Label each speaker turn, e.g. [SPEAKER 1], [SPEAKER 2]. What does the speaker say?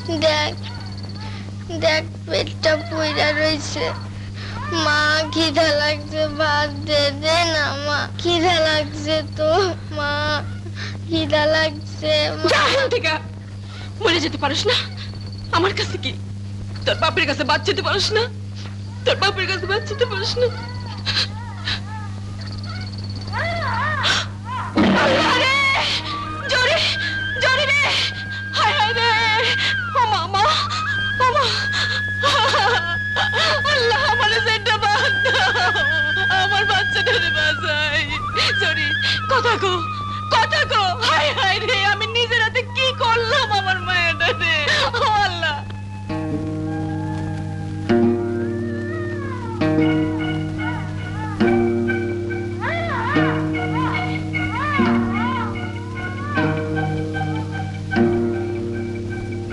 [SPEAKER 1] দেখ দেখ পেটটা পইড়া রইছে। মা খিদা লাগছে, ভাত দে দে না মা, খিদা লাগছে তো মা, খিদা লাগছে।
[SPEAKER 2] যা এখান থেকে, মরে যেতে পারিস না? আমার কাছে কি তোর বাপের কাছে বাঁচতে পারিস না? তোর বাপের কাছে বাঁচতে পারিস না?